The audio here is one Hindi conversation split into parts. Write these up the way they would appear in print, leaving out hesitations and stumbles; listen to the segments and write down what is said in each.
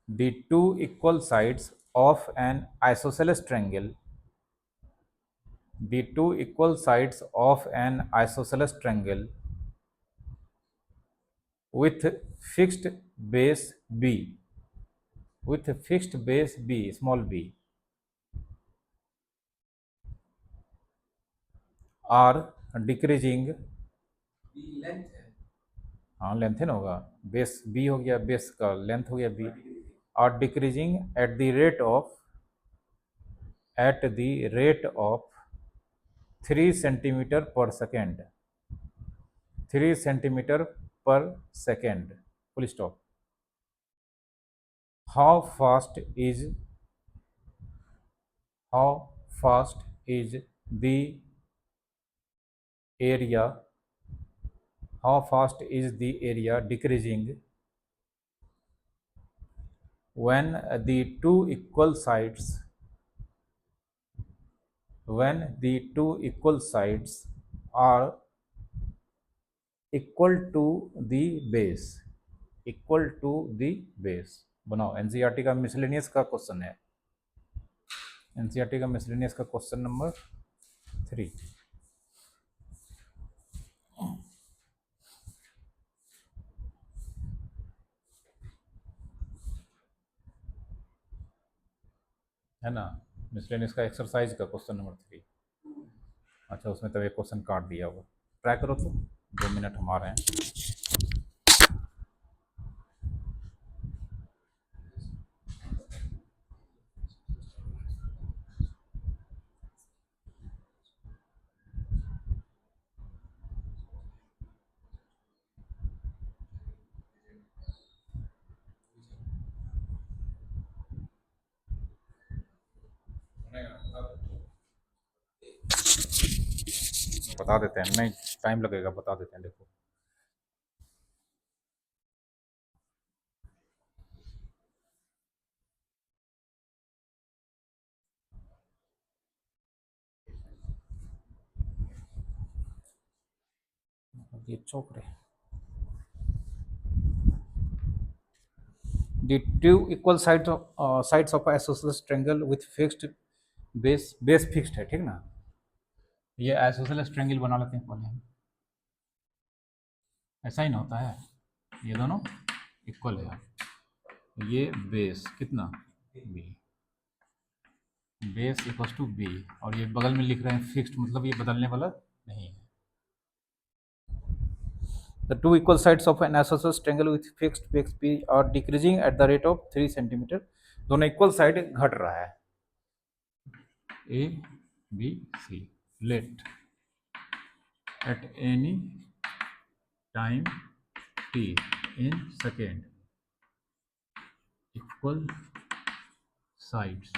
The two equal sides of an isosceles triangle. The two equal sides of an isosceles triangle with fixed base b, small b, are decreasing. हाँ लेंथ है ना होगा, बेस बी हो गया, बेस का लेंथ हो गया b, are decreasing at the rate of 3 centimetre per second, 3 centimetre per second, full stop. How fast is how fast is the area how fast is the area decreasing when the two equal sides are equal to the base, बनाओ. एनसीईआरटी का मिसलेनियस का क्वेश्चन है, एनसीईआरटी का मिसलेनियस का क्वेश्चन नंबर 3. है ना, मिसलेनियस का एक्सरसाइज का क्वेश्चन नंबर 3. अच्छा, उसमें तब एक क्वेश्चन काट दिया होगा, ट्राई करो तो. 2 मिनट हमारे हैं. बता देते हैं, नहीं टाइम लगेगा, बता देते हैं. देखो ये चौक रहे. The two equal sides of isosceles triangle with fixed base fixed है, ठीक ना. ये isosceles triangle बना लेते हैं पहले हम. ऐसा ही ना होता है, ये दोनों इक्वल है. ये बेस कितना b, base equals to b, और ये बगल में लिख रहे हैं फिक्स्ड, मतलब ये बदलने वाला नहीं है. The two equal sides of an isosceles triangle with fixed base b are decreasing at the rate of 3 centimetre. दोनों इक्वल साइड घट रहा है. A B C. Let at any time t in second equal sides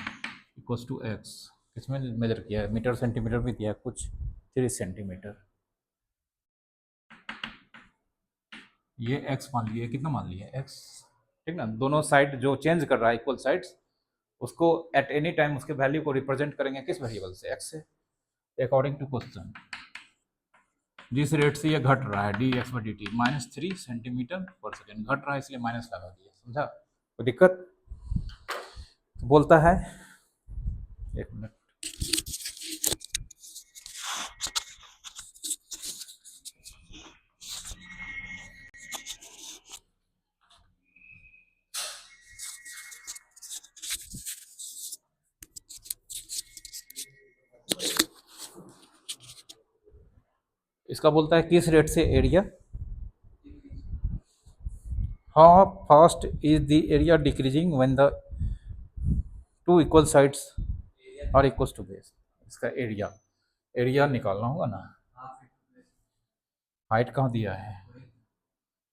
equals to x. किसमें मेजर किया है, मीटर सेंटीमीटर में दिया है कुछ, 3 सेंटीमीटर. ये x मान लिया, कितना मान लिया x, ठीक ना. दोनों साइड जो चेंज कर रहा है इक्वल साइड्स, उसको एट एनी टाइम उसके वैल्यू को रिप्रेजेंट करेंगे किस वेरिएबल से, x से. अकॉर्डिंग टू क्वेश्चन जिस रेट से ये घट रहा है d x by d T -3 centimetre per second घट रहा है, इसलिए माइनस लगा दिया. समझा, कोई दिक्कत. तो बोलता है, एक मिनट, इसका बोलता है किस रेट से area, how fast is the area decreasing when the two equal sides are equal to base. इसका एरिया निकालना होगा ना. हाइट कहाँ दिया है,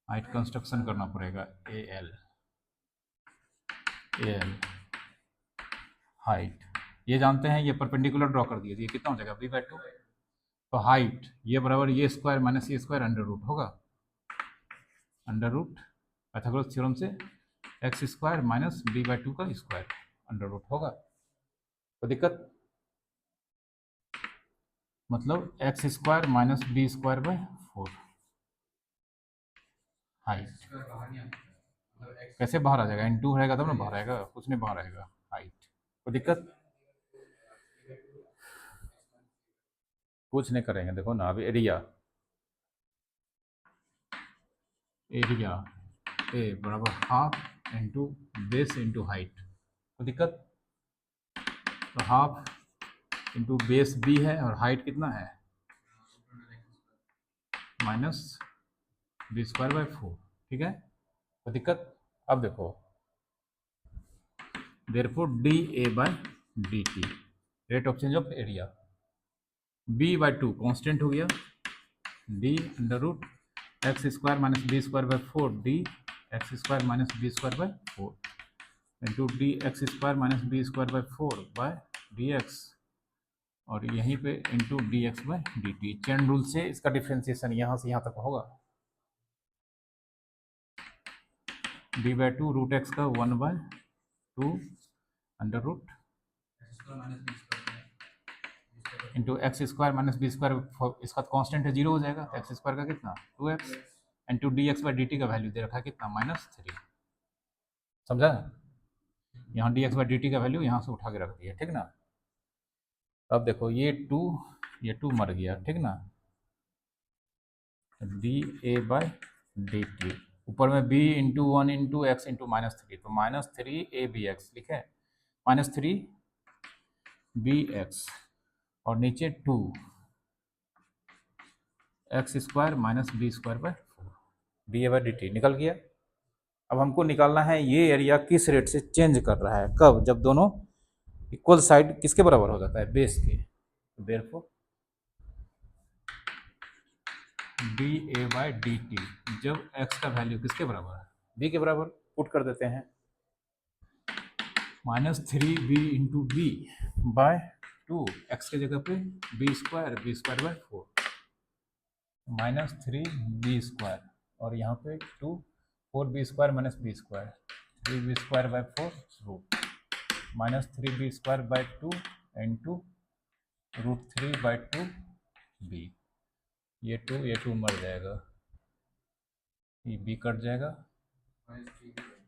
हाइट कंस्ट्रक्शन करना पड़ेगा. ए एल हाइट ये जानते हैं, ये परपेंडिकुलर ड्रॉ कर दिए, ये कितना हो जाएगा b/2. तो हाइट ये बराबर ये स्क्वायर माइनस ये स्क्वायर अंडर रूट होगा, अंडर रूट पाइथागोरस थ्योरम से एक्स स्क्वायर माइनस b/2 का स्क्वायर अंडर रूट होगा. तो दिक्कत, मतलब x square minus b² by 4 height. कैसे बाहर आ जाएगा? इन टू रहेगा तब ना बाहर आएगा, कुछ नहीं बाहर आएगा। हाइट कोई दिक्कत कुछ नहीं करेंगे। देखो ना अभी एरिया एरिया ए बराबर half into base into height. कोई दिक्कत? तो हाफ इंटू बेस बी है और हाइट कितना है? Minus b square by 4। ठीक है, कोई दिक्कत? अब देखो, therefore d a by d t, rate of change of area, b by 2 constant हो गया, d under root x square minus b square by 4 d x square minus b square by 4 into d x square minus b square by 4 by d x, और यहीं पे into d x by d T. Chain rule से इसका डिफ्रेंसिएशन यहाँ से यहाँ तक होगा, डी बाई 2 रूट एक्स का 1 by 2 under root into x square minus b square, इसका कांस्टेंट है, जीरो हो जाएगा, तो एक्स स्क्वायर का कितना 2x into d x by d t का वैल्यू दे रखा है कितना -3। समझा? यहाँ d x by d t का वैल्यू यहाँ से उठा के रख दिया, ठीक ना? अब देखो ये टू मर गया, ठीक ना? D a by d T, ऊपर में b into 1 into x into -3, तो -3 ए बी एक्स लिखे, -3 बी एक्स, और नीचे 2 x square minus b square by 4 d a by d t निकल गया। अब हमको निकालना है ये एरिया किस रेट से चेंज कर रहा है, कब? जब दोनों इक्वल साइड किसके बराबर हो जाता है? बेस के। Therefore d a by d T, जब एक्स का वैल्यू किसके बराबर है? बी के बराबर, पुट कर देते हैं, -3b into B by 2, x के जगह पे B square by 4 -3b square, और यहाँ पे 2 4b square minus b square 3b square by 4 root -3b square by 2 into √3 by 2 b. ये 2 मर जाएगा, ये बी कट जाएगा,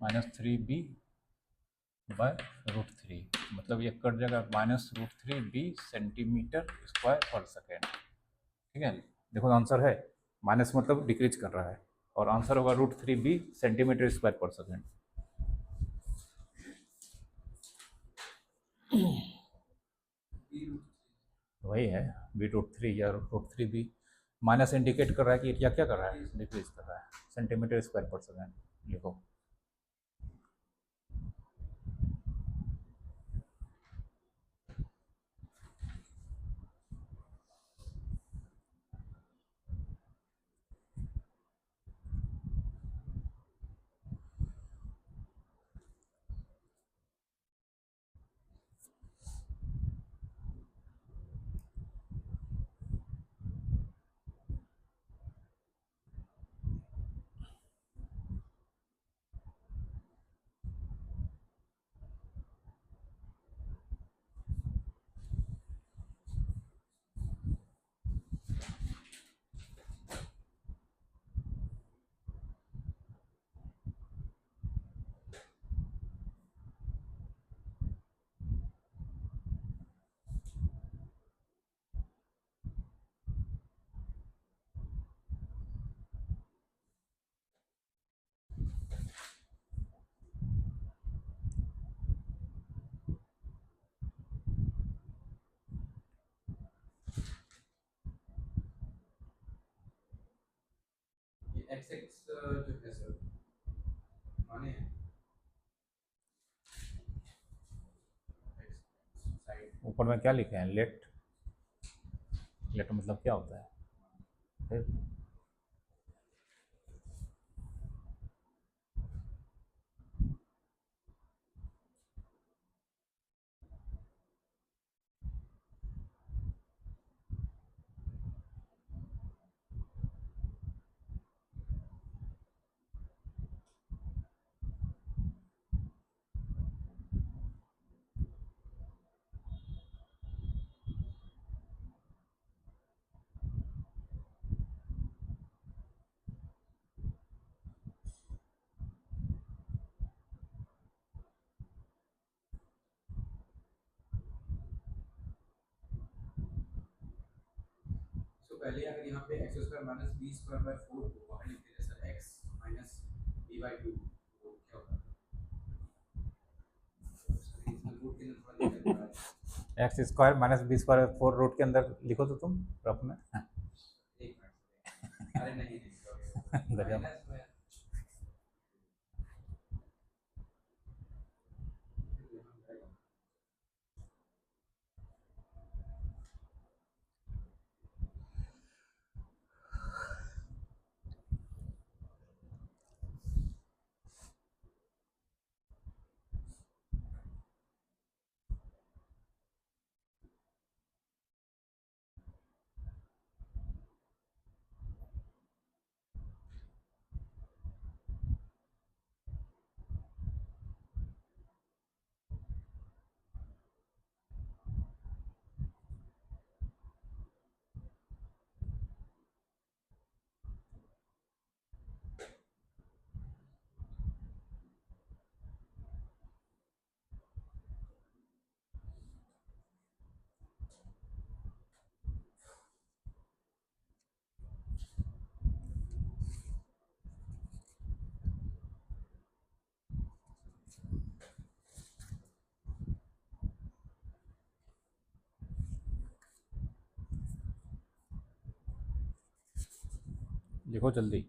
-3b बाय √3, मतलब ये कट जाएगा -√3b सेंटीमीटर स्क्वायर पर सेकेंड। ठीक है, देखो आंसर है, माइनस मतलब डिक्रीज कर रहा है, और आंसर होगा √3b सेंटीमीटर स्क्वायर पर सेकेंड। वही है b√3 या √3b, माइनस इंडिकेट कर रहा है कि एरिया क्या कर रहा है? डिक्रीज कर रहा है, सेंटीमीटर स्क्वायर पर सेकेंड लिखो। ऊपर में क्या लिखे हैं? लेट। लेट मतलब क्या होता है? फिर पहले अगर यहाँ पे x square minus b square by 4 को बाहर लिख देते sir x minus b by 2 तो क्या होता है इसमें रूट के अंदर थोड़ा दिक्कत हो रहा है x square minus b square 4 root के अंदर लिखो तो तुम रफ में एक मिनट अरे नहीं गजब लिखो जल्दी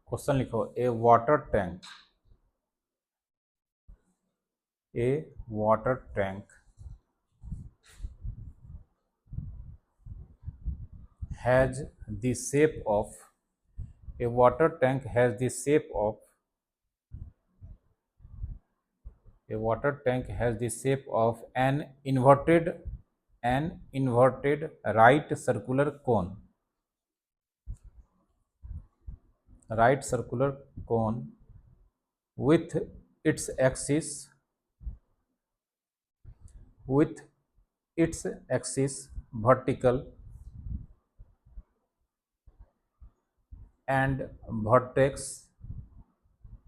क्वेश्चन लिखो a water tank has the shape of a water tank has the shape of a water tank has the shape of an inverted right circular cone with its axis with its axis vertical and vertex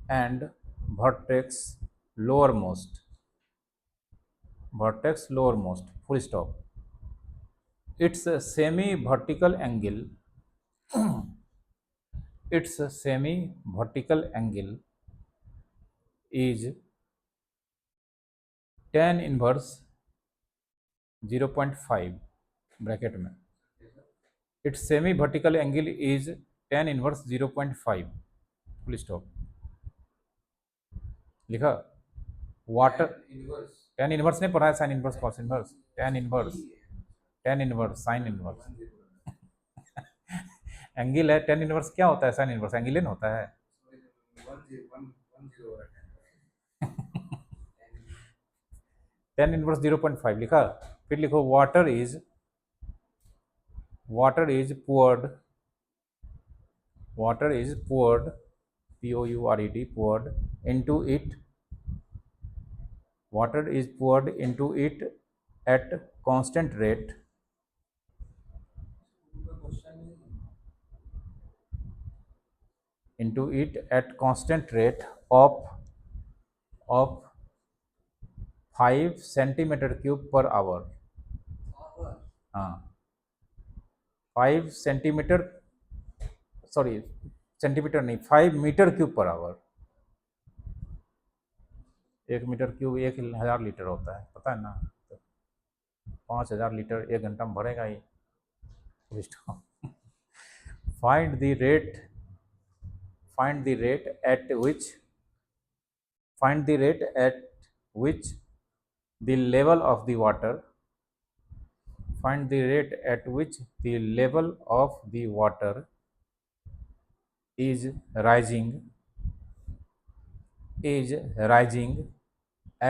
and vertex lowermost full stop. Its semi-vertical angle its semi-vertical angle is tan inverse 0.5 bracket में its semi-vertical angle is tan inverse 0.5 full stop लिखा वाटर tan इनवर्स नहीं पढ़ा है sine inverse cos inverse tan inverse sine inverse angle है tan इनवर्स क्या होता है साइन इनवर्स एंगल इन होता है tan इनवर्स 0.5 लिखा फिर लिखो water is poured poured into it water is poured into it at constant rate into it at constant rate of 5 centimeter cube per hour. हाँ 5 सेंटीमीटर, सॉरी सेंटीमीटर नहीं, 5 metre cube per hour. 1 metre cube 1000 litre होता है, पता है ना, तो 5000 लीटर 1 घंटा में भरेगा ही। Find the rate find the rate at which find the rate at which the level of the water find the rate at which the level of the water is rising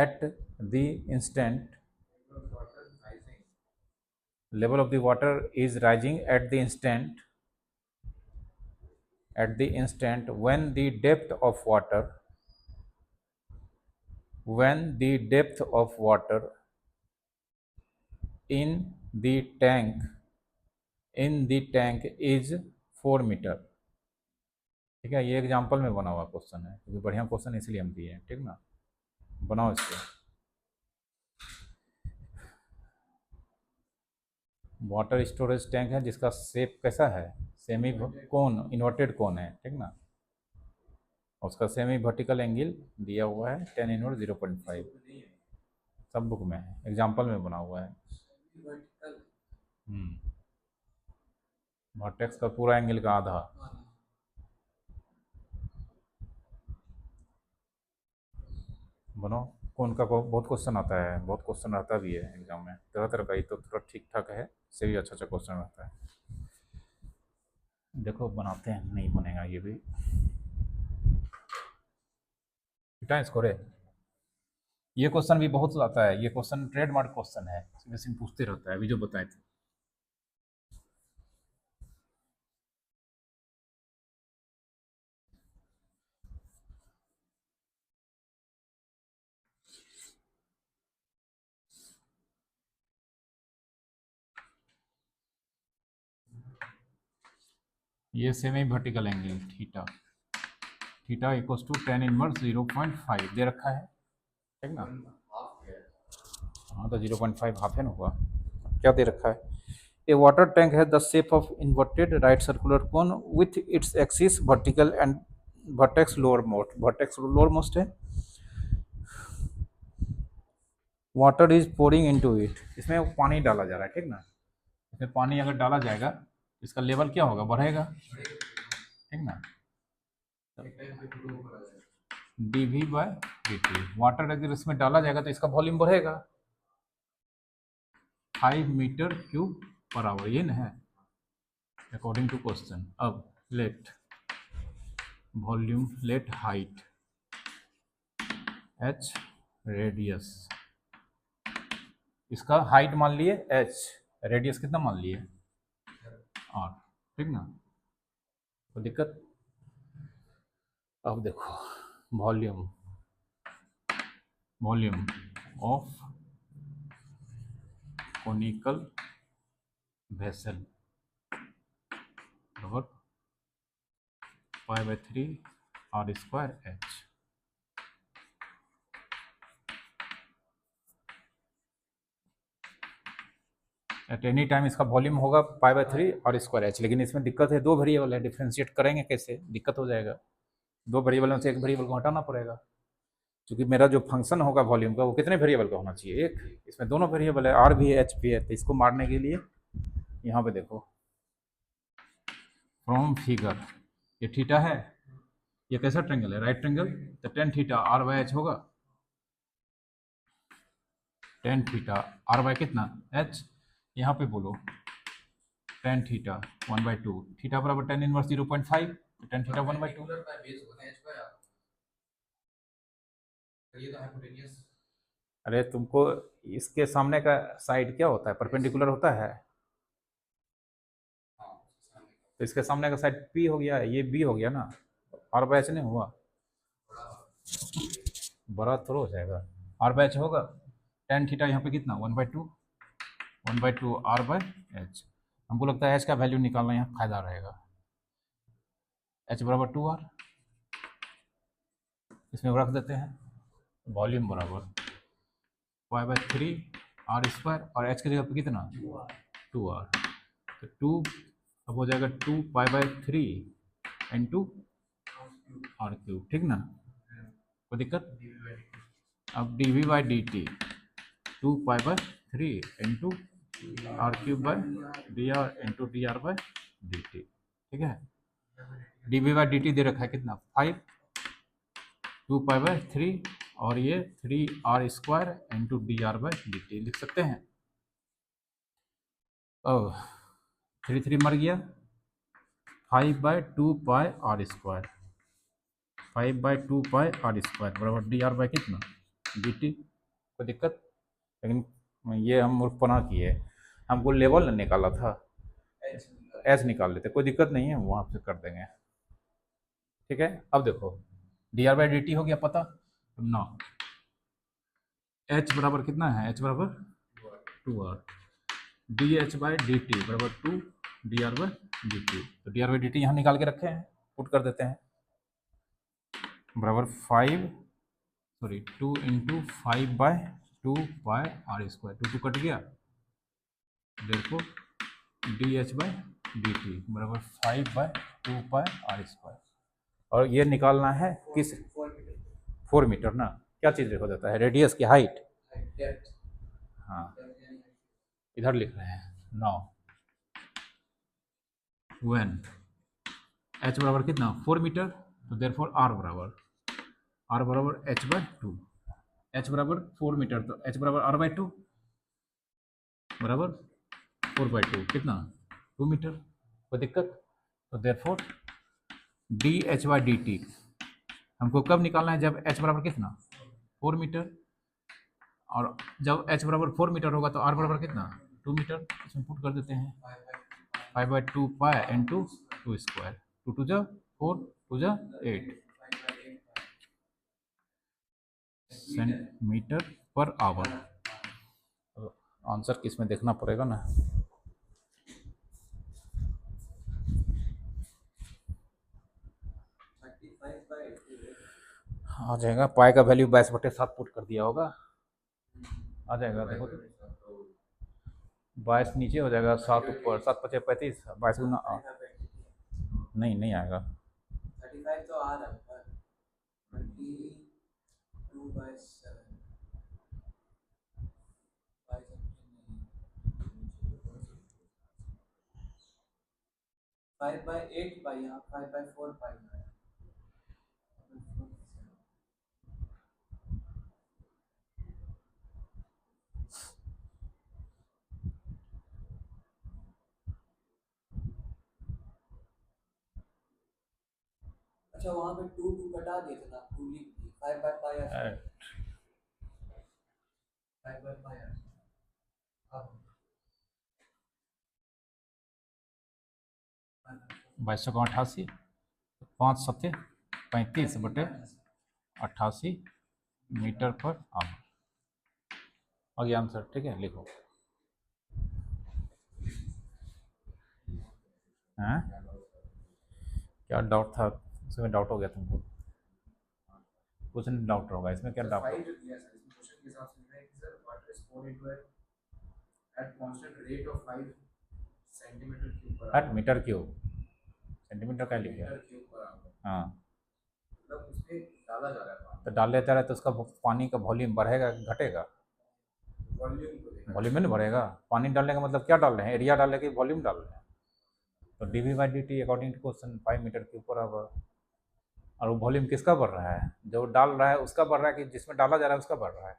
at the instant level of the water is rising at the instant when the depth of water in the tank is 4 metre. ठीक है, ये एग्जाम्पल में बना हुआ क्वेश्चन है, क्योंकि बढ़िया क्वेश्चन इसलिए हम दिए हैं। ठीक ना, बनाओ इसको। वाटर स्टोरेज टैंक है जिसका शेप कैसा है, सेमी कोन, इन्वर्टेड कोन है। ठीक ना, उसका सेमी वर्टिकल एंगल दिया हुआ है 10⁻⁴ सब बुक में है, एग्जाम्पल में बना हुआ है। वर्टेक्स का पूरा एंगल का आधा। बनो, कौन का बहुत क्वेश्चन आता है, बहुत क्वेश्चन आता भी है एग्जाम में, तरह तरह का। ये तो थोड़ा ठीक ठाक है, से भी अच्छा क्वेश्चन रहता है। देखो बनाते हैं, नहीं बनेगा ये भी। बेटा इसको रे, ये क्वेश्चन भी बहुत आता है, ये क्वेश्चन ट्रेडमार्क क्वेश्चन है, इसमें पूछते रहता है, अभी जो बताए थे। ये semi vertical angle theta equals to 10⁻⁵ दे रखा है। ठीक ना, हाँ तो 0.5 हाफ है ना हुआ। क्या दे रखा है, ए वाटर टैंक है the shape of inverted right circular cone with its axis vertical and vertex lower most है। Water is pouring into it, इसमें पानी डाला जा रहा है। ठीक ना, इसमें पानी अगर डाला जाएगा इसका लेवल क्या होगा, बढ़ेगा। ठीक ना, dV/dt, वाटर अगर इसमें डाला जाएगा तो इसका वॉल्यूम बढ़ेगा 5 मीटर क्यूब पर आवर, ये ना है अकॉर्डिंग टू क्वेश्चन। अब let volume, let height h, radius, इसका हाइट मान लिए h, रेडियस कितना मान लिए r। ठीक ना, तो दिक्कत। अब देखो वॉल्यूम ऑफ कोनिकल वेसल बराबर π/3 r² h। Eight any time इसका वॉल्यूम होगा π/3 r² h, लेकिन इसमें दिक्कत है, दो वेरिएबल है, डिफ्रेंशिएट करेंगे कैसे, दिक्कत हो जाएगा। दो वेरिएबल में से एक वेरिएबल को हटाना पड़ेगा, क्योंकि मेरा जो फंक्शन होगा वॉल्यूम का वो कितने वेरिएबल का होना चाहिए, एक। इसमें दोनों वेरिएबल है, आर भी है एच भी है, तो इसको मारने के लिए यहाँ पे देखो फ्रॉम फिगर, ये थीटा है, ये कैसा ट्रेंगल है, राइट ट्रेंगल, तो tan थीटा r/h होगा, tan थीटा r/ कितना h, यहाँ पे बोलो tan थीटा 1/2, थीटा बराबर tan−1/0.5, tan थीटा 1/2। अरे तुमको इसके सामने का साइड क्या होता है, परपेंडिकुलर होता है, तो इसके सामने का साइड P हो गया, ये B हो गया ना, r/h नहीं हुआ, बड़ा थोड़ा हो जाएगा, r/h होगा। tan थीटा यहाँ पे कितना 1/2 r/h। हमको लगता है h का वैल्यू निकालना यहाँ फायदा रहेगा, h बराबर 2r, इसमें रख देते हैं वॉल्यूम बराबर y/3 आर स्क्वायर और h की जगह पे कितना 2r, तो 2 अब हो जाएगा 2 पाई/3 इंटू आर क्यूब, ठीक ना, कोई दिक्कत। अब d v by d t 2 पाई/3 into r cube by d r into d r by d t, ठीक है। D v by d t दे रखा है कितना 5, 2 पाई/3 और ये 3r square into d r by d t लिख सकते हैं। ओह 3 मर गया, 5/2 pi r square, 5/2 pi r square बराबर डी आर बाई कितना डी टी, कोई दिक्कत। लेकिन ये हम मूर्खपना किए, हमको लेवल निकाला था, एच निकाल लेते, कोई दिक्कत नहीं है, वहाँ से कर देंगे, ठीक है। अब देखो D r by d T हो गया पता, ना एच बराबर कितना है, एच बराबर 2r, d h by d t बराबर 2 d r by d t, तो d r by d t यहाँ निकाल के रखे हैं, पुट कर देते हैं बराबर 2 इंटू 5/2 पाई आर स्क्वायर, 2 कट गया, देखो d h by d t बराबर 5/2 पाई आर स्क्वायर, और ये निकालना है किस 4 मीटर ना, क्या चीज़ हो जाता है रेडियस की हाइट, हाँ इधर लिख रहे हैं। नाउ व्हेन h बराबर कितना 4 मीटर, तो देयरफॉर r बराबर h/2, h बराबर 4 मीटर तो h बराबर r/2 बराबर 4/2 कितना 2 मीटर, कोई दिक्कत। तो therefore D h by d T हमको कब निकालना है, जब h बराबर कितना 4 मीटर, और जब h बराबर 4 मीटर होगा तो r बराबर कितना 2 मीटर, इसमें पुट कर देते हैं 5/2 पाई इंटू 2 स्क्वायर, 2 2 जा 4 2 जा 8 सेंटीमीटर पर आवर। आंसर किस में देखना पड़ेगा ना, आ जाएगा, पाई का वैल्यू 22/7 पुट कर दिया होगा, आ जाएगा, देखो तो 22 नीचे हो जाएगा, 7 ऊपर, 7 × 5 = 35, 22 गुना नहीं नहीं आएगा, 35 तो आ रहा है 22/7 5/8 पाई, यहाँ 5/4 पाई है। अच्छा वहाँ पे 2 कटा दिए थे ना, 2 लिख दी, 5/5 5/5 अब 2288, 5 7 35/88 मीटर पर आवर, आ गया आंसर, ठीक है, लिखो। हैं क्या डाउट था, उसमें डाउट हो गया तुमको, कुछ नहीं डाउट होगा इसमें, क्या डाउट फाइव जो दिया सर, इसमें क्वेश्चन के हिसाब से लिखा है कि sir water is poured into at constant rate of 5 centimetre cube पर एट मीटर क्यूब, सेंटीमीटर का लिखा है, मीटर क्यूब पर आवर, हाँ, मतलब उसमें डाला जा रहा है पानी, तो डाले जा रहा है तो उसका पानी का वॉल्यूम बढ़ेगा कि घटेगा, वॉल्यूम को देखा वॉल्यूम में नहीं बढ़ेगा, पानी डालने का मतलब क्या डाल रहे हैं, एरिया डाल रहे हैं कि वॉल्यूम डाल रहे हैं, तो d v by d t according to question 5 metre cube per hour, और वो वॉल्यूम किसका बढ़ रहा है, जो डाल रहा है उसका बढ़ रहा है कि जिसमें डाला जा रहा है उसका बढ़ रहा है,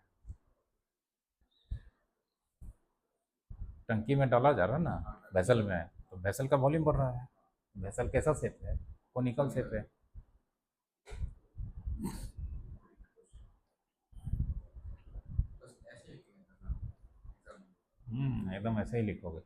टंकी में डाला जा रहा है ना वेसल में, तो वेसल का वॉल्यूम बढ़ रहा है, वेसल कैसा शेप है, कोनिकल शेप है, बस ऐसे लिखेंगे एकदम ऐसे ही लिखोगे।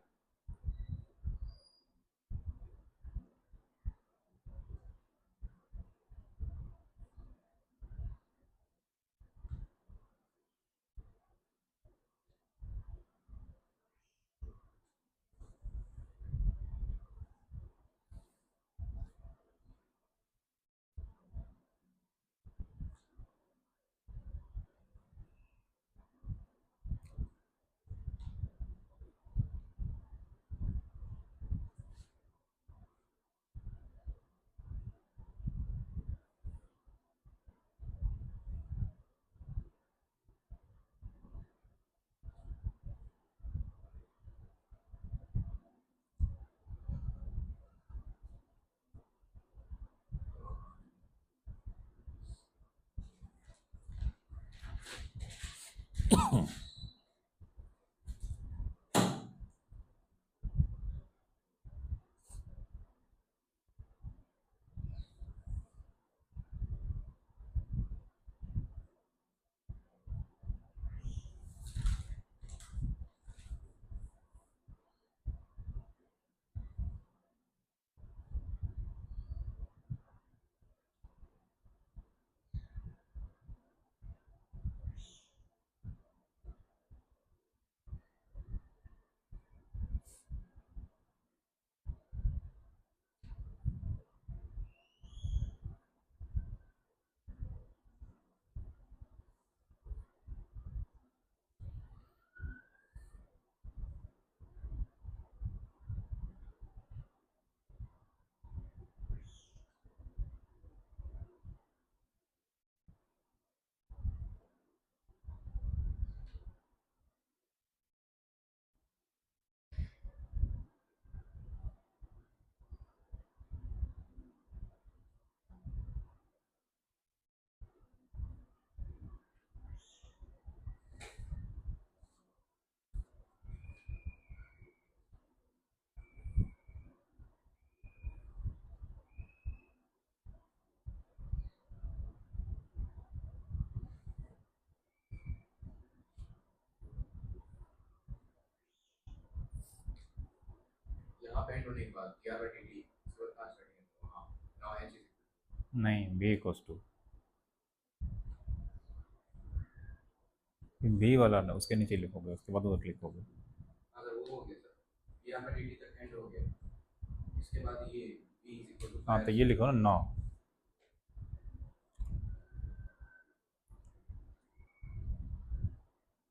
यहाँ पे एंड होने के बाद D r by d T उसके बाद कहाँ स्टार्टिंग है? हाँ, नाउ एच इज नहीं, बी इक्वल्स टू बी वाला ना, उसके नीचे लिखोगे, उसके बाद उधर लिखोगे। अगर वो हो गया sir D r by d T तक एंड हो गया, इसके बाद ये बी इज इक्वल टू हाँ तो ये लिखो ना 9।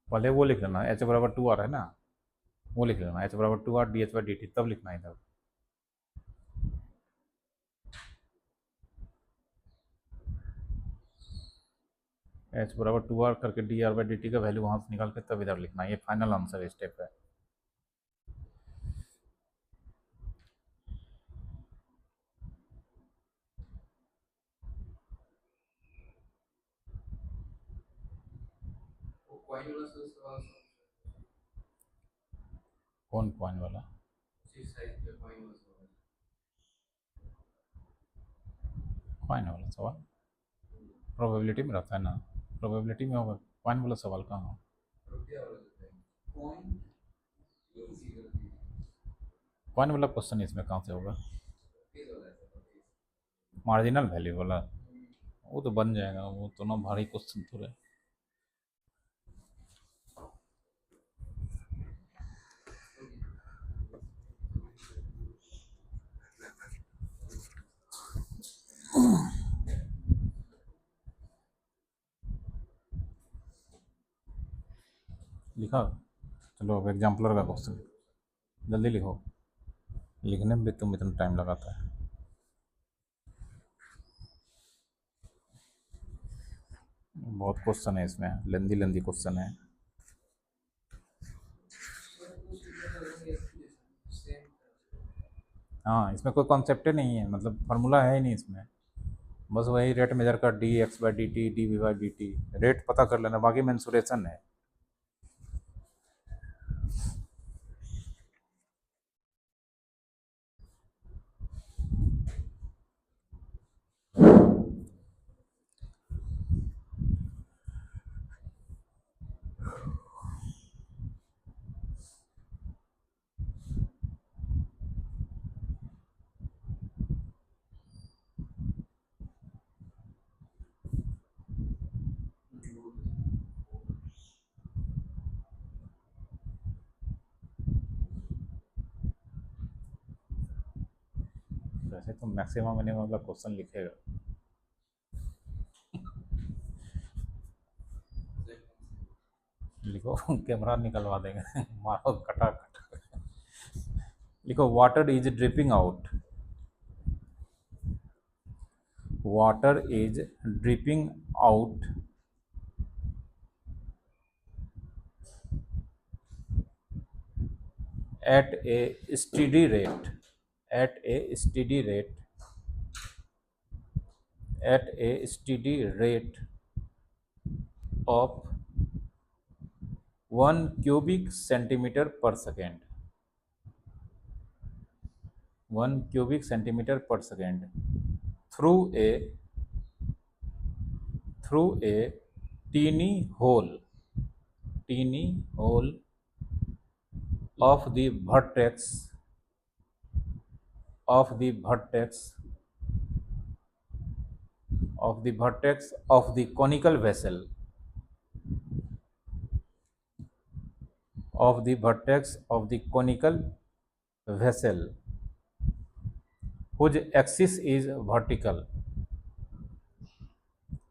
पहले वो लिख लेना, एच बराबर 2 आ रहा है ना, वो लिख लेना, एच बराबर 2 R D h by d T, तब लिखना है इधर। एच बराबर 2 आर करके D r by d t का वैल्यू वहाँ से निकाल के तब इधर लिखना है। ये फाइनल आंसर स्टेप है। वो कॉइन वाला सवाल कौन कॉइन वाला? उसी साइज पे कॉइन वाला सवाल कॉइन वाला सवाल प्रोबेबिलिटी में रहता है ना, प्रोबेबिलिटी में होगा। कॉइन वाला सवाल कहाँ हो? रुपया वाला जो है कॉइन इजी करती कॉइन वाला क्वेश्चन इसमें कहाँ से होगा? रुपीज वाला है सर मार्जिनल वैल्यू वाला वो तो बन जाएगा, वो तो ना भारी क्वेश्चन थोड़े। लिखा? चलो अब एग्जाम्पलर का क्वेश्चन जल्दी लिखो, लिखने में भी तुम इतना टाइम लगाता है। बहुत क्वेश्चन है इसमें, लेंदी लेंदी क्वेश्चन है। हाँ, इसमें कोई कॉन्सेप्ट ही नहीं है, मतलब फार्मूला है ही नहीं इसमें। बस वही रेट मेजर का d x by d t, d v by d t, rate पता कर लेना, बाकी मेंसुरेशन है। वैसे तो मैक्सिमम मिनिमम वाला क्वेश्चन लिखेगा। लिखो कैमरा निकलवा देंगे मारो कटा कटा। लिखो water is dripping out, water is dripping out at a steady rate, at a steady rate, at a steady rate of 1 cubic centimetre per second, 1 cubic centimetre per second through a teeny hole of the vertex of the conical vessel whose axis is vertical,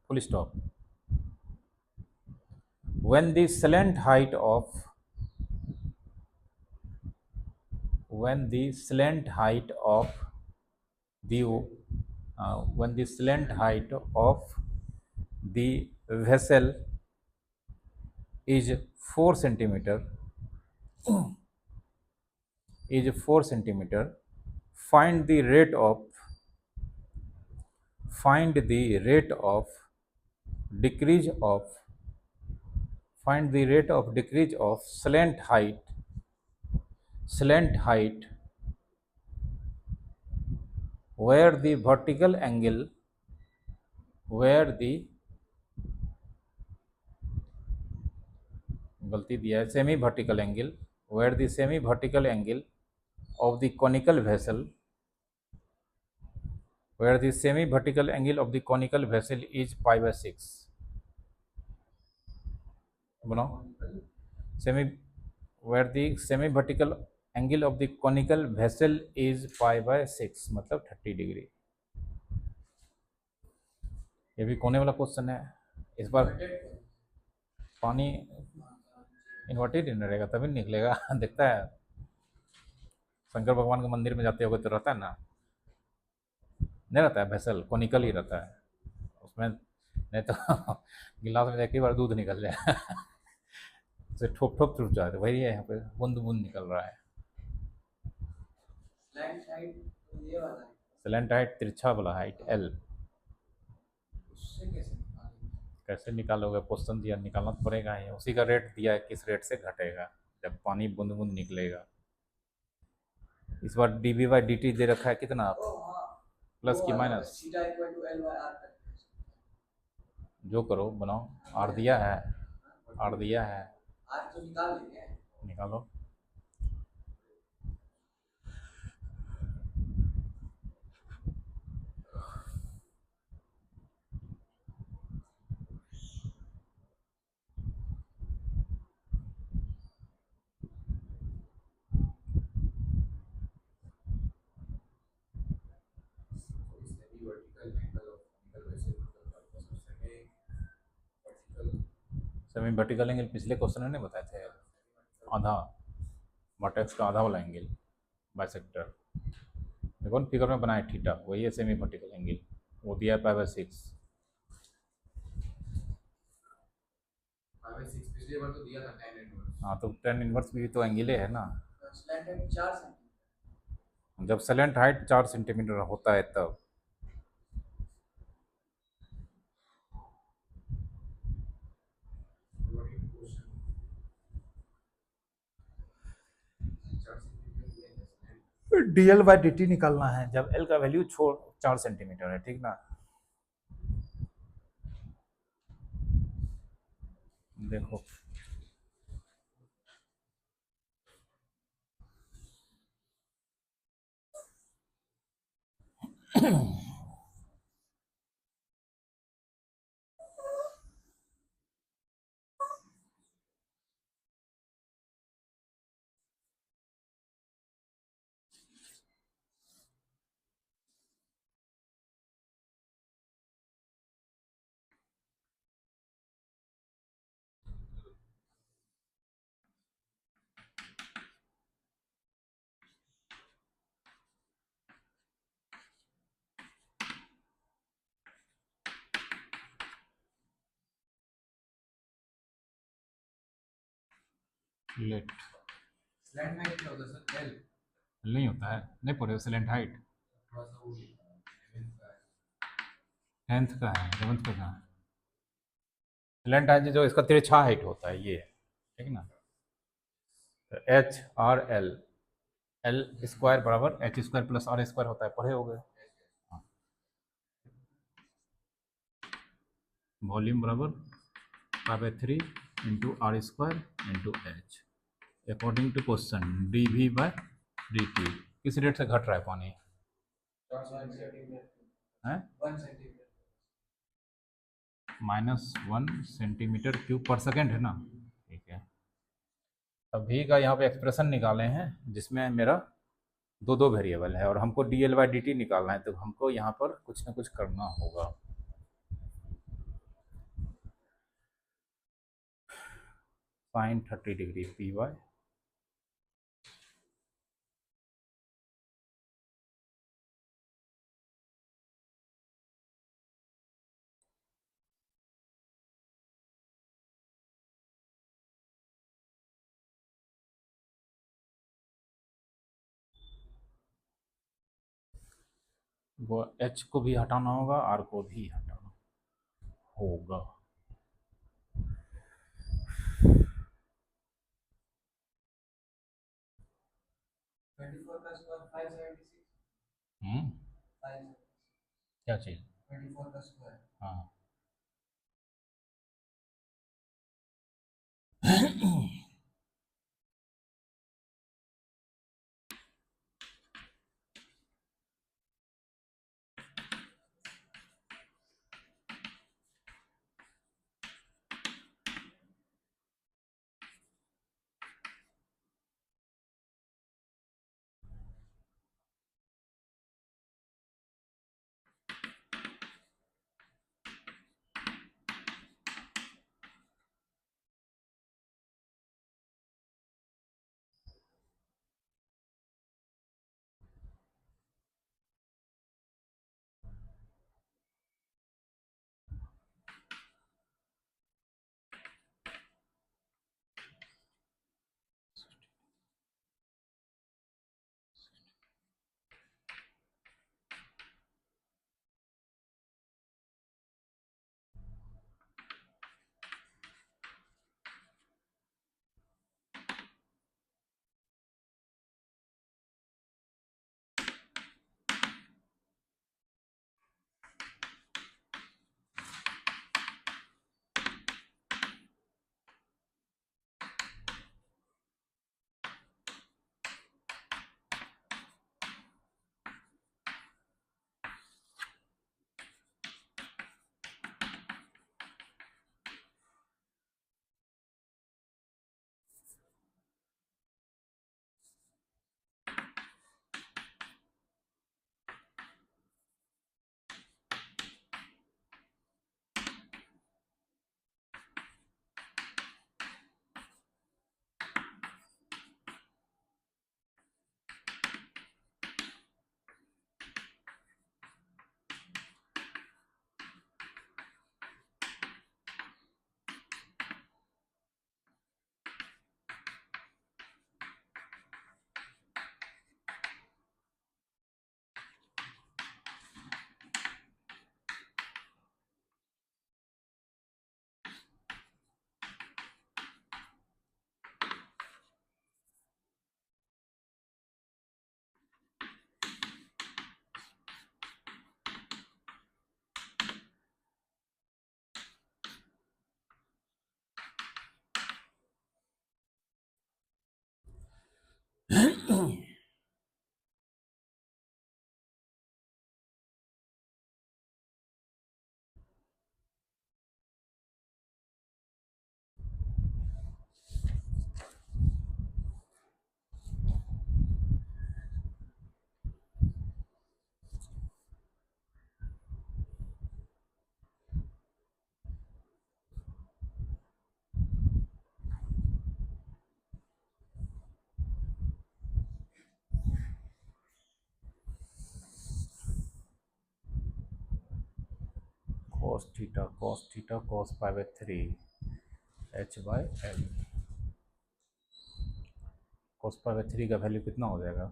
full stop. When the slant height of the vessel is 4 centimeter, find the rate of decrease of slant height where the vertical angle गलती दिया है, semi vertical angle where the semi vertical angle of the conical vessel is pi by 6. बनाओ, where the semi vertical angle of the conical vessel is pi by 6 मतलब 30 डिग्री। ये भी कोने वाला क्वेश्चन है। इस बार पानी इन्वर्टेड नहीं रहेगा तभी निकलेगा। दिखता है शंकर भगवान के मंदिर में जाते होगे तो रहता है ना, नहीं रहता है, वेसल कोनिकल ही रहता है उसमें, नहीं तो गिलास में एक ही बार दूध निकल जाए उसे ठोक ठोक टूट जाए, तो वही है, यहाँ पे बूंद बूंद निकल रहा है। स्लैंट हाइट तिरछा वाला हाइट एल, कैसे निकालोगे? क्वेश्चन दिया, निकालना तो पड़ेगा ही, उसी का रेट दिया है, किस रेट से घटेगा जब पानी बूंद बूंद निकलेगा। इस बार dv बाई dt दे रखा है कितना, प्लस की माइनस, जो करो बनाओ। आर दिया है, तो निकाल लेंगे, निकालो। सेमी वर्टिकल एंगल पिछले क्वेश्चन में नहीं बताए थे, आधा वर्टेक्स का आधा वाला एंगल बाइसेक्टर, देखो ना फिगर में बनाए थीटा, वही है सेमी वर्टिकल एंगल, वो दिया है पाई बाय 6। पिछली बार तो दिया था tan इनवर्स। हाँ तो tan इनवर्स भी तो एंगल है ना, स्लैंट हाइट 4 सेंटीमीटर, जब स्लैंट हाइट 4 सेंटीमीटर होता है तब। dl बाई dt निकालना है जब l का वैल्यू 4 सेंटीमीटर है, ठीक ना। देखो लेट स्लैंट हाइट क्या होता है सर? एल नहीं होता है, नहीं पढ़े स्लैंट हाइट, थोड़ा सा वो 10th का है, 11th का कहाँ है? स्लैंट हाइट जो इसका तिरछा हाइट होता है ये, ठीक ना। H r l, l square बराबर h square plus r square होता है, पढ़े हो गए। वॉल्यूम बराबर pi by 3 into r square into h, according to question d v by d t किस रेट से घट रहा है पानी है? -1 सेंटीमीटर क्यूब पर सेकेंड है ना, ठीक है। अभी का यहाँ पे एक्सप्रेशन निकाले हैं जिसमें मेरा दो दो वेरिएबल है और हमको D L by d T निकालना है, तो हमको यहाँ पर कुछ ना कुछ करना होगा। साइन 30 डिग्री पी वाई वो एच को भी हटाना होगा, आर को भी हटाना होगा। हम्म, क्या चीज? हाँ cos theta cos pi by 3 H by L. cos pi by 3 का वैल्यू कितना हो जाएगा?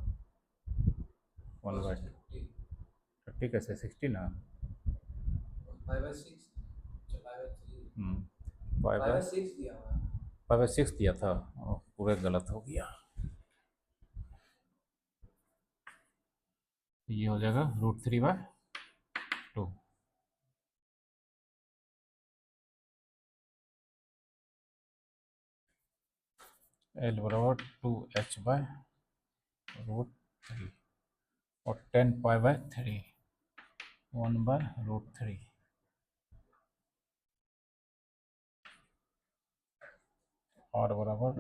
1/30 कैसे 60 ना, पाई बाई 5/6 दिया था, पूरे गलत हो गया। ये हो जाएगा √3/2। L बराबर 2h/√3 और 10π/3 1/√3। R बराबर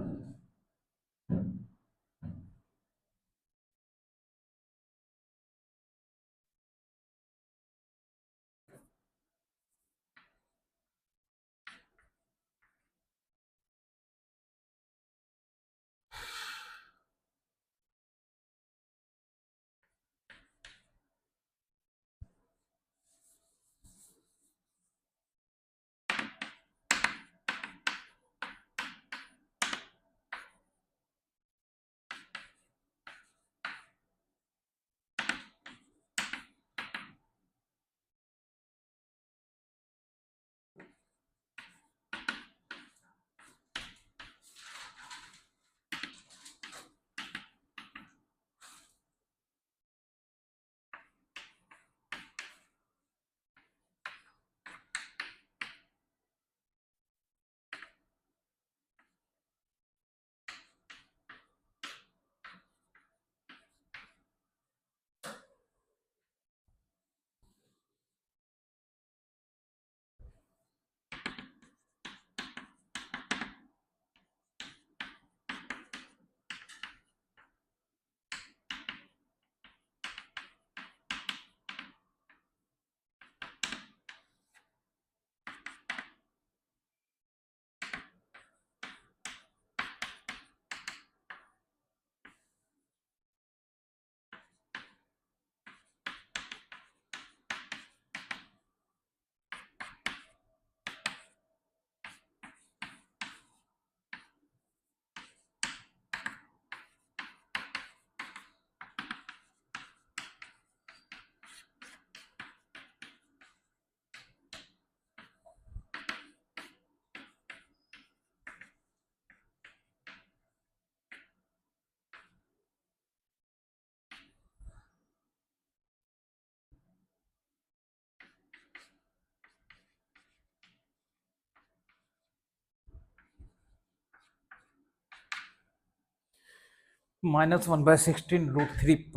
-1/16√3π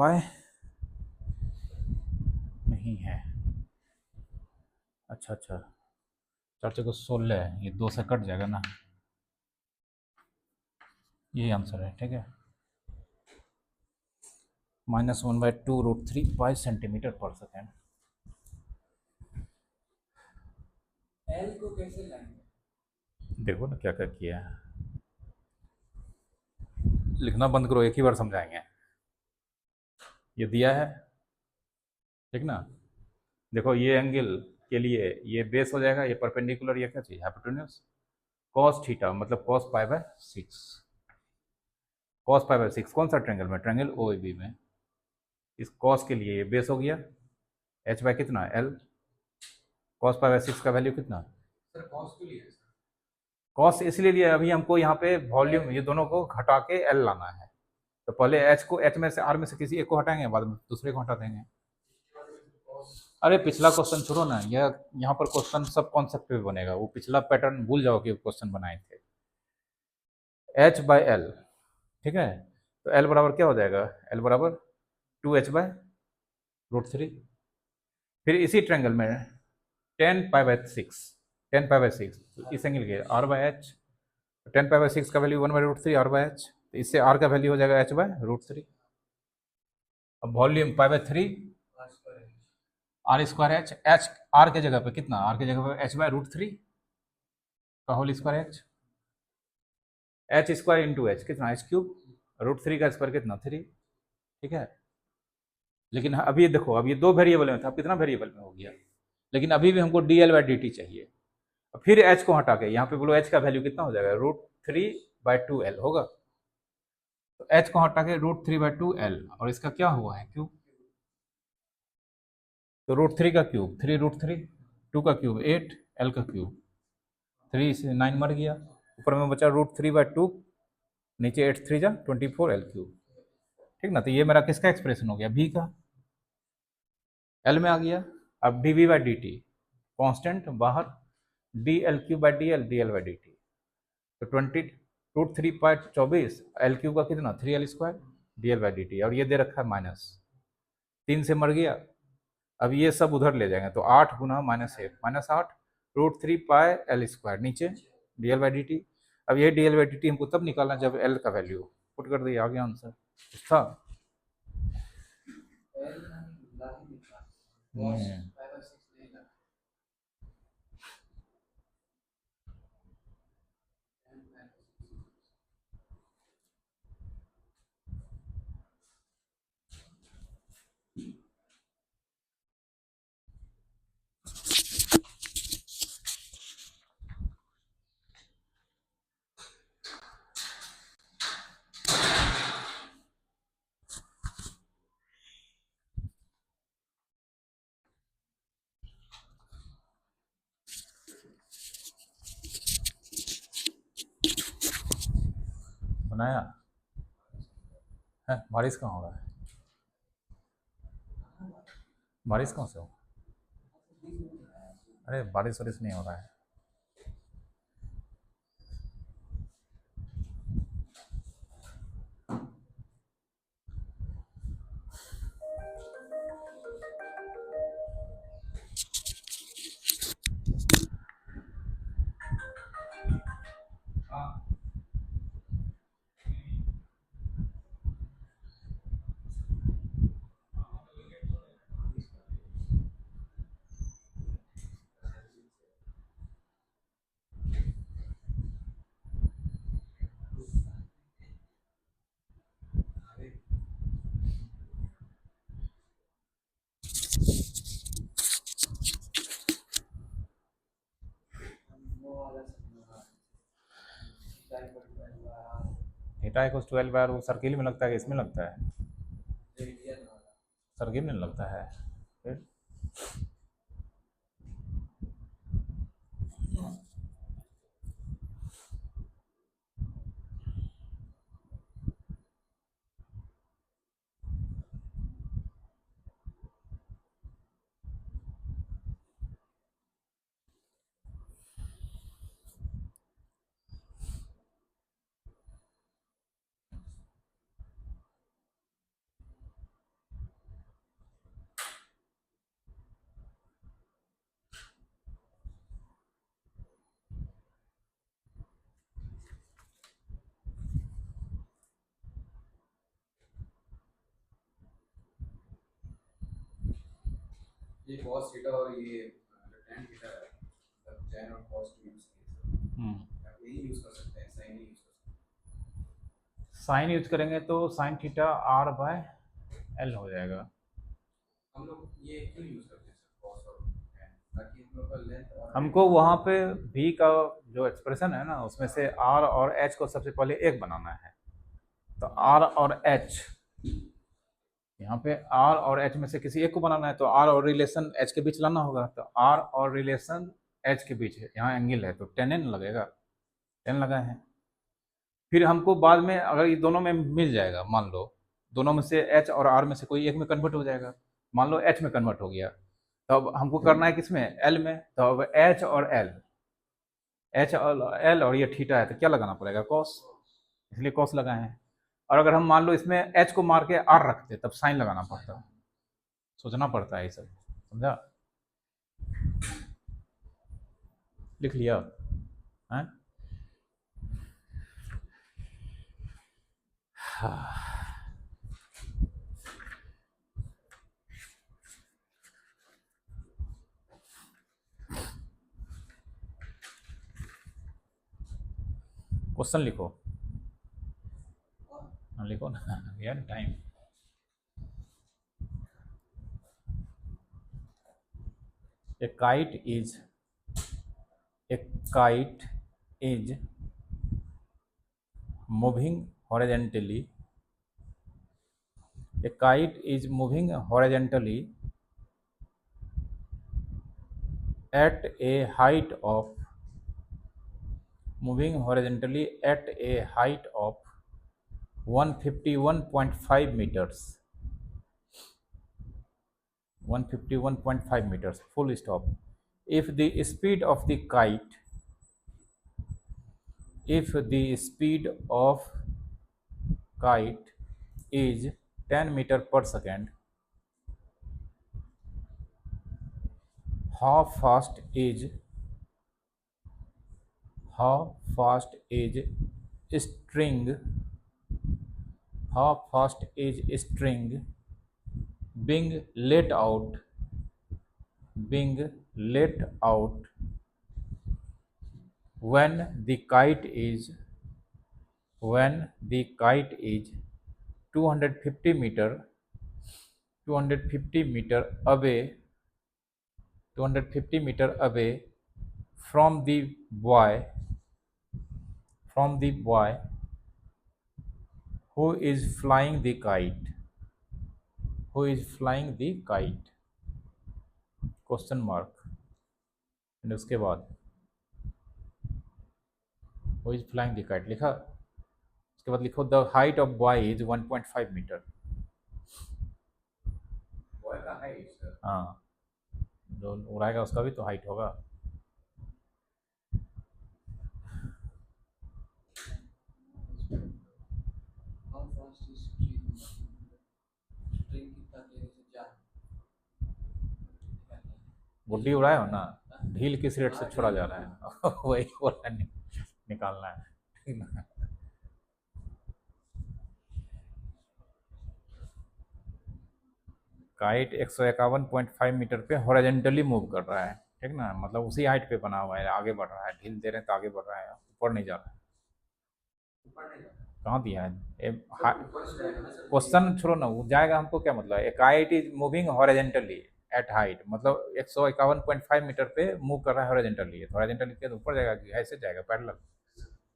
नहीं है। अच्छा अच्छा, 4×16 है, ये 2 से कट जाएगा ना, यही आंसर है। ठीक है, -1/2√3π सेंटीमीटर/सेकेंड। एल को कैसे लाएंगे? देखो ना क्या क्या किया है, लिखना बंद करो, एक ही बार समझाएंगे। ये दिया है, ठीक ना। देखो ये एंगल के लिए ये बेस हो जाएगा, ये परपेंडिकुलर, ये क्या चीज, हाइपोटेन्यूज। cos थीटा मतलब cos π/6। cos π/6 कौन सा ट्रायंगल में, ट्रायंगल ओ ए बी में। इस cos के लिए ये बेस हो गया, h बाय कितना, l। cos π/6 का वैल्यू कितना, सर कॉस क्यों लिया है सर? cos इसलिए लिया, अभी हमको यहाँ पे वॉल्यूम ये दोनों को घटा के l लाना है, तो पहले h को, h में से r में से किसी एक को हटाएंगे, बाद में दूसरे को हटा देंगे। अरे पिछला क्वेश्चन छोड़ो ना, यह यहाँ पर क्वेश्चन सब कॉन्सेप्ट पे बनेगा, वो पिछला पैटर्न भूल जाओ कि क्वेश्चन बनाए थे। h/l, ठीक है, तो l बराबर क्या हो जाएगा, l बराबर 2h/√3। फिर इसी ट्रायंगल में 10π/6, 10π/6 इस एंगल के r/h, 10π/6 का वैल्यू 1/√3 r/h, तो इससे r का वैल्यू हो जाएगा h/√3। अब वॉल्यूम π/3 r²h, h r के जगह पे कितना, r के जगह पे h/√3 का होल स्क्वायर h स्क्वायर इंटू h कितना, h³ √3 का स्क्वायर कितना 3। ठीक है, लेकिन अभी देखो, अब ये 2 वेरिएबल में था, कितना वेरिएबल में हो गया, लेकिन अभी भी हमको dl/dt चाहिए। फिर h को हटा के यहाँ पे बोलो h का वैल्यू कितना हो जाएगा, √3/2l होगा। तो h को हटा के √3/2l, और इसका क्या हुआ है, क्यूब। तो √3 का क्यूब 3√3, 2 का क्यूब 8, l का क्यूब 3 से 9 मर गया, ऊपर में बचा √3/2, नीचे 8 3 जा 24 L3, ठीक ना। तो ये मेरा किसका एक्सप्रेशन हो गया, v का, L में आ गया। अब dv/dt कांस्टेंट बाहर, dL3/dL dL/dt, तो 20√3/24 L3 का कितना 3L² dL/dt, और ये दे रखा है -3 से मर गया। अब ये सब उधर ले जाएंगे तो 8 गुना -1 -8 √3πL², नीचे dL/dt। अब ये dL/dt हमको तब निकालना जब L का वैल्यू पुट कर दिया, आ गया आंसर। था बनाया है। बारिश कहाँ हो रहा है, बारिश कहाँ से हो, अरे बारिश वारिश नहीं हो रहा है। थीटा इक्वल्स 12 वो सर्किल में लगता है कि इसमें लगता है, सर्किल में लगता है। फिर ये cos थीटा और ये tan थीटा है, मतलब tan और cos को यूज किए, यही यूज कर सकते हैं, sin नहीं यूज कर सकते। साइन यूज करेंगे तो साइन थीटा R/L हो जाएगा। हम लोग ये क्यों यूज करते हैं सर, cos और tan, ताकि हम लोग का लेंथ और हमको वहाँ पे v का जो एक्सप्रेशन है ना, उसमें से r और h को सबसे पहले एक बनाना है। तो r और h, यहाँ पे r और h में से किसी एक को बनाना है, तो r और रिलेशन h के बीच लाना होगा। तो r और रिलेशन h के बीच है, यहाँ एंगल है तो tan n लगेगा, tan लगा है। फिर हमको बाद में अगर ये दोनों में मिल जाएगा, मान लो दोनों में से h और r में से कोई एक में कन्वर्ट हो जाएगा, मान लो h में कन्वर्ट हो गया, तो अब हमको करना है किसमें, l में। तो अब h और l और ये थीटा है तो क्या लगाना पड़ेगा, cos, इसलिए cos लगाए हैं। और अगर हम मान लो इसमें h को मार के r रखते तब साइन लगाना पड़ता, सोचना पड़ता है ये सब, समझा, लिख लिया है। क्वेश्चन लिखो, लिखो ना यार, time. A kite is moving horizontally. A kite is moving horizontally at a height of moving horizontally at a height of 151.5 meters. 151.5 meters, full stop. If the speed of the kite, if the speed of kite is 10 meter per second, how fast is string how fast is string being let out when the kite is 250 meter 250 meter away 250 meter away from the boy who is flying the kite, question mark. And उसके बाद who is flying the kite लिखा, उसके बाद लिखो the height of boy is 1.5 metre. Boy का हाइट हाँ, जो उड़ाएगा उसका भी तो हाइट होगा। How fast is string, string कितना तेजी से जा गुड्डी उड़ाए हो ना, ढील किस रेट से छोड़ा जा रहा है वही बोलना निकालना है, ठीक ना। काइट 151.5 मीटर पे हॉरिजॉन्टली मूव कर रहा है, ठीक ना, मतलब उसी हाइट पे बना हुआ है, आगे बढ़ रहा है, ढील दे रहे हैं तो आगे बढ़ रहा है, ऊपर नहीं जा रहा है। ऊपर नहीं जाता, कहाँ दिया है सर ऊपर से जाएगा ना सर। क्वेश्चन छोड़ो ना, वो जाएगा हमको क्या मतलब, a kite is moving horizontally at height, मतलब 151.5 मीटर पे मूव कर रहा है हॉरिजॉन्टली, तो हॉरिजॉन्टली के ऊपर जाएगा कि ऐसे जाएगा पैरेलल,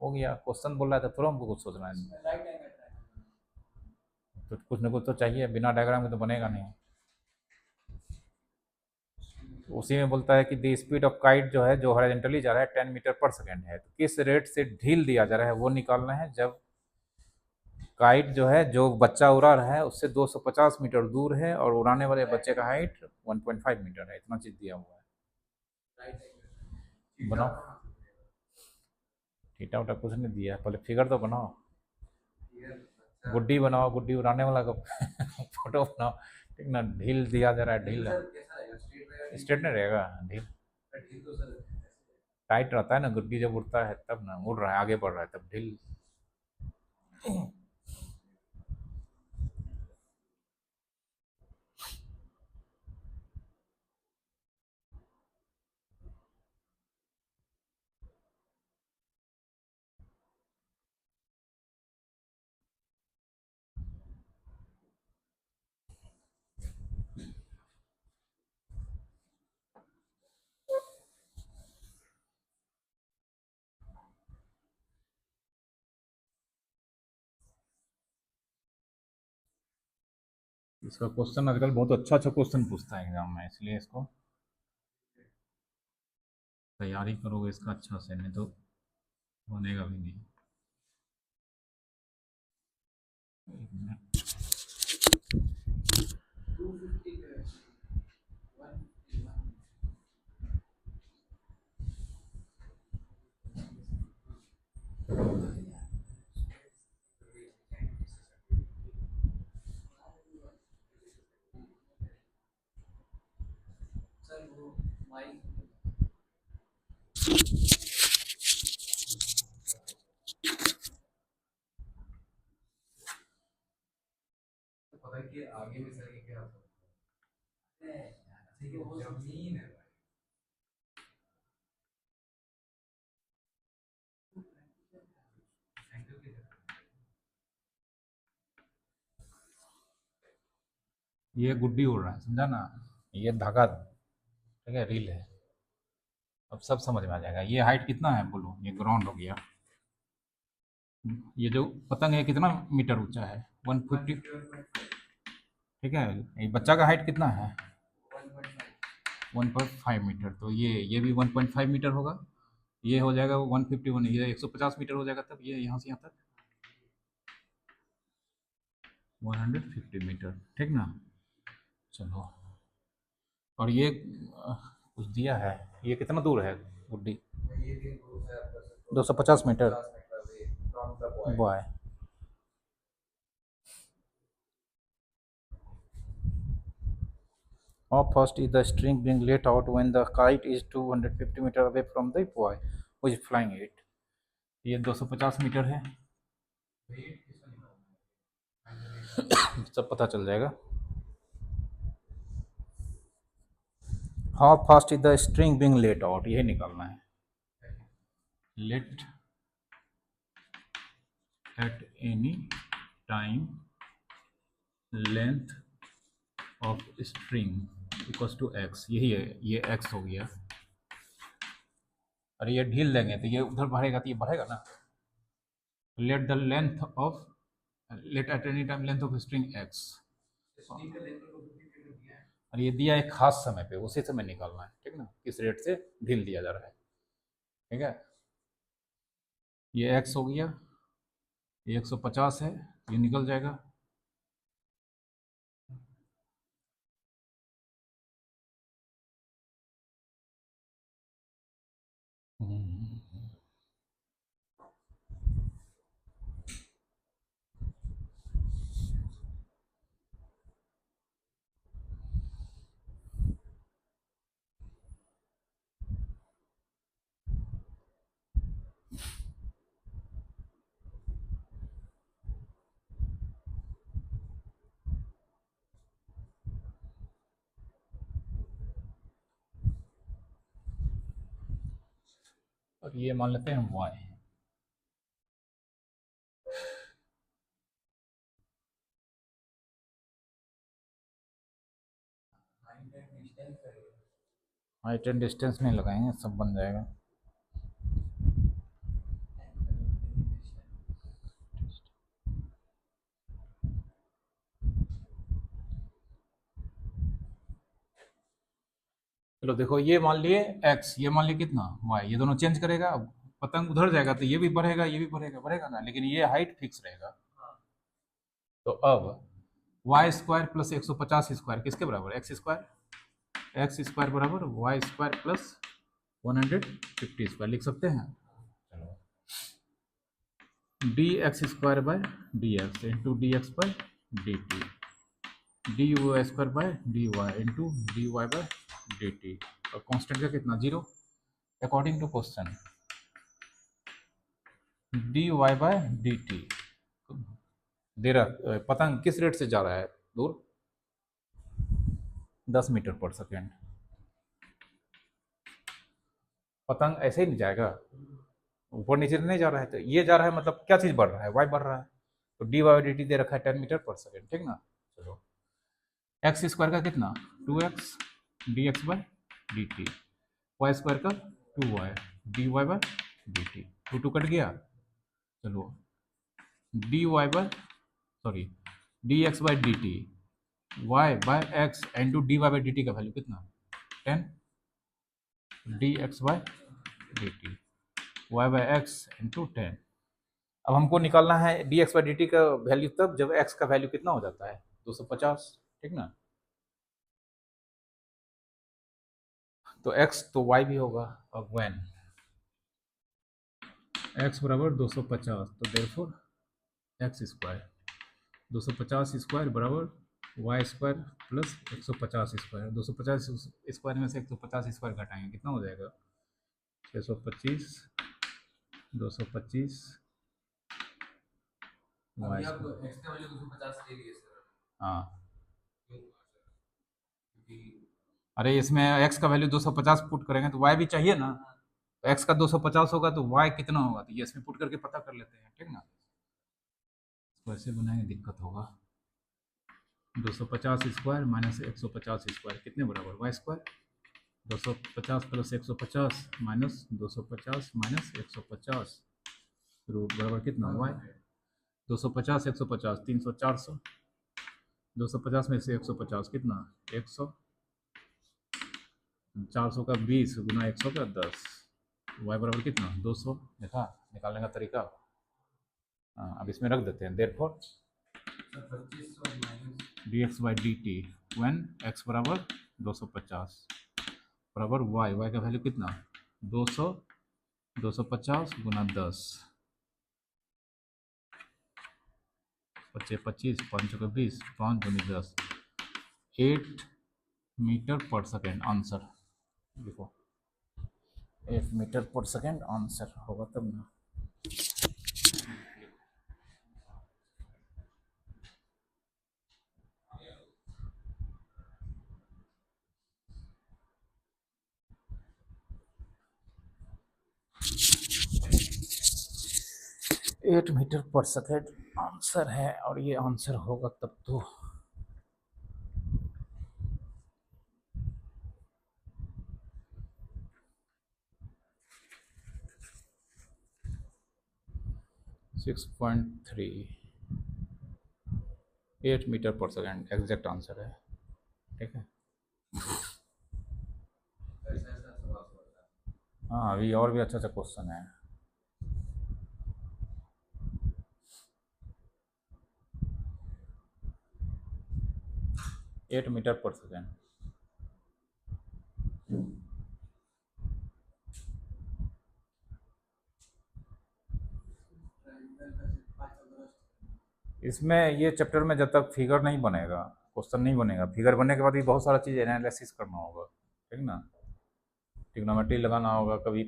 हो गया। क्वेश्चन बोल रहा है तो थोड़ा हमको कुछ सोचना है, राइट एंगल ट्रायंगल, तो कुछ ना कुछ तो चाहिए, बिना डायग्राम के तो बनेगा नहीं। तो उसी में बोलता है कि द स्पीड ऑफ काइट जो है, जो हॉरिजॉन्टली जा रहा है 10 मीटर पर सेकेंड है, तो किस रेट से ढील दिया जा रहा है वो निकालना है, जब काइट जो है, जो बच्चा उड़ा रहा है उससे 250 मीटर दूर है और उड़ाने वाले बच्चे का हाइट 1.5 मीटर है, इतना चीज दिया हुआ है। राइट एंगल बनाओ, थीटा उटा कुछ नहीं दिया है, पहले फिगर तो बनाओ, गुड्डी बनाओ, गुड्डी उड़ाने वाला का फोटो बनाओ, ठीक ना। ढील दिया जा रहा है, ढील कैसा रहेगा, स्ट्रेट रहेगा, स्ट्रेट नहीं रहेगा, ढील ढील तो सर टाइट रहता है ना, गुड्डी जब उड़ता है तब ना, उड़ रहा है आगे बढ़ रहा है तब ढील। इसका क्वेश्चन आजकल बहुत अच्छा अच्छा क्वेश्चन पूछता है एग्जाम में, इसलिए इसको तैयारी करोगे इसका अच्छा से, नहीं तो बनेगा भी नहीं। एक मिनट। 250 151 सर वो माइक पता है कि आगे में सर ये क्या होता है, ठीक है वो जमीन है भाई। एंगल की जगह ये गुड्डी उड़ रहा है, समझा ना, ये धागा, ठीक है, रील है, अब सब समझ में आ जाएगा। ये हाइट कितना है बोलो, ये ग्राउंड हो गया, ये जो पतंग है कितना मीटर ऊंचा है, 150, 151.5 ठीक है। ये बच्चा का हाइट कितना है, 1.5 1.5 मीटर, तो ये भी 1.5 मीटर होगा, ये हो जाएगा 151, ये 150 मीटर हो जाएगा, तब ये यहाँ से यहाँ तक 150 मीटर, ठीक ना। चलो, और ये कुछ दिया है, ये कितना दूर है गुड्डी? ये भी ग्रुप है आपका sir, 250 metre 50 metre away from the boy. Boy. How fast is the string being let out when the kite is 250 meter away from the boy who is flying it? ये 250 मीटर है, वेट किसका निकालना है? सब पता चल जाएगा। How fast is the string being let out, यही निकालना है। Let at any time length of string equals to x, यही है, ये x हो गया। और ये ढील देंगे तो ये उधर बढ़ेगा, तो ये बढ़ेगा ना। Let the length of, let at any time length of string x, string का लेंथ को 50 मीटर दिया है। और ये दिया एक खास समय पे, उसी समय निकालना है, ठीक ना, किस रेट से ढील दिया जा रहा है, ठीक है। ये x हो गया, ये 150 है, ये निकल जाएगा। और ये मान लेते हैं y, हाइट एंड डिस्टेंस नहीं लगाएंगे, सब बन जाएगा। चलो देखो, ये मान लिए x, ये मान लिए कितना y, ये दोनों चेंज करेगा। अब पतंग उधर जाएगा तो ये भी बढ़ेगा, ये भी बढ़ेगा, बढ़ेगा ना, लेकिन ये हाइट फिक्स रहेगा। तो अब वाई स्क्वायर प्लस 150 स्क्वायर किसके बराबर, एक्स स्क्वायर, एक्स स्क्वायर बराबर वाई स्क्वायर प्लस 150 स्क्वायर लिख सकते हैं। D x square by d x into d x by d t, d y square by d y into d y by d t, और कॉन्स्टेंट का कितना, 0, according to question. D y by d t दे रहा, पतंग किस रेट से जा रहा है दूर, 10 मीटर पर सेकेंड। पतंग ऐसे ही नहीं जाएगा, ऊपर नीचे नहीं जा रहा है, तो ये जा रहा है, मतलब क्या चीज़ बढ़ रहा है, वाई बढ़ रहा है। तो डी वाई डी टी दे रखा है 10 मीटर पर सेकेंड, ठीक ना। चलो, एक्स स्क्वायर का कितना 2x d x by d t, y square का 2y d y by d t, two कट गया। चलो, d y by, sorry, d x by d t, y by x into d y by d t का वैल्यू कितना 10, d x by d t, y by x into 10। अब हमको निकालना है d x by d t का वैल्यू तब जब एक्स का वैल्यू कितना हो जाता है 250, ठीक ना। तो एक्स तो वाई भी होगा। अब व्हेन एक्स बराबर 250, तो देयरफॉर एक्स स्क्वायर 250 स्क्वायर बराबर y square plus 150 square, 250 square में से 150 स्क्वायर घटाएंगे, कितना हो जाएगा 625, 225 अभी आप x का वैल्यू 250 ले लिए सर। हाँ, क्यों सर? क्योंकि अरे इसमें x का वैल्यू 250 पुट करेंगे तो y भी चाहिए ना, तो x का 250 होगा तो y कितना होगा, तो ये इसमें पुट करके पता कर लेते हैं, ठीक ना। वैसे बनाएंगे दिक्कत होगा। 250 स्क्वायर माइनस 150 स्क्वायर कितने बराबर, y square 250 plus 150 minus 250 minus 150 root बराबर कितना वाई, 250 150 300 400, 250 में से 150 कितना 100, 400 का 20 गुना 100 का 10, वाई बराबर कितना 200 देखा निकालने का तरीका। हाँ अब इसमें रख देते हैं therefore sir 2500 minus D x by d T one x बराबर 250 बराबर वाई वाई का वैल्यू कितना 200 250 गुना 10 पच्चीस 25 5 का 20 5 दूनी 10 8 मीटर पर सेकेंड आंसर देखो 8 मीटर पर सेकेंड आंसर होगा तब ना। 8 मीटर पर सेकेंड आंसर है और ये आंसर होगा तब तो। सिक्स पॉइंट थ्री 8 मीटर पर सेकेंड एग्जैक्ट आंसर है। ठीक है ऐसा ऐसा सवाल होता है। हाँ अभी और भी अच्छा अच्छा क्वेश्चन है। एट मीटर पर सेकेंड इसमें ये चैप्टर में जब तक फिगर नहीं बनेगा क्वेश्चन नहीं बनेगा फिगर बनने के बाद भी बहुत सारा चीज़ एनालिसिस करना होगा। ठीक ना ट्रिग्नोमेट्री लगाना होगा कभी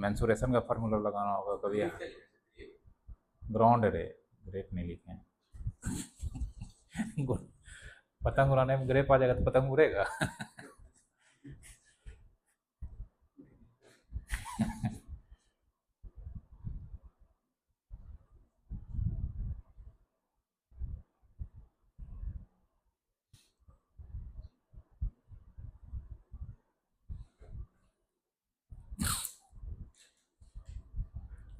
मेंसुरेशन का फार्मूला लगाना होगा कभी ग्राउंड रे ग्रेप नहीं लिखे पतंग उड़ाने में ग्रेप आ जाएगा तो पतंग उड़ेगा।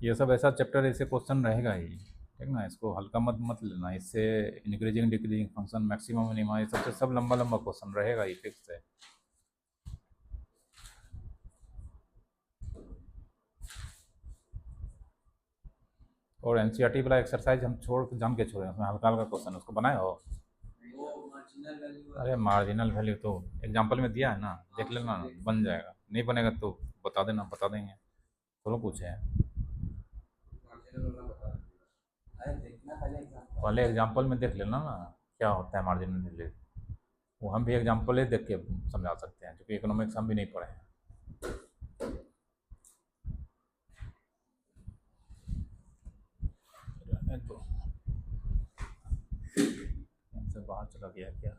ये सब ऐसा चैप्टर ऐसे क्वेश्चन रहेगा ही। ठीक ना इसको हल्का मत मत लेना इससे increasing decreasing function maximum minimum ये सबसे सब लंबा लंबा क्वेश्चन रहेगा ही फिक्स है। और एनसीईआरटी वाला एक्सरसाइज हम छोड़ जान के छोड़े उसमें हल्का हल्का क्वेश्चन उसको बनाए हो। वो मार्जिनल वैल्यू अरे मार्जिनल वैल्यू तो एग्जाम्पल में दिया है ना देख लेना बन जाएगा नहीं बनेगा तो बता देना बता देंगे थोड़ा पूछे हैं। मार्जिनल वाला बता दीजिएगा। अरे देखना पहले एग्जांपल। पहले एग्जाम्पल में देख लेना ना क्या होता है मार्जिनल वैल्यू वो हम भी एग्जाम्पल ही देख के समझा सकते हैं क्योंकि इकोनॉमिक्स हम भी नहीं पढ़े हैं। रहने दो। हमसे बाहर चला गया क्या।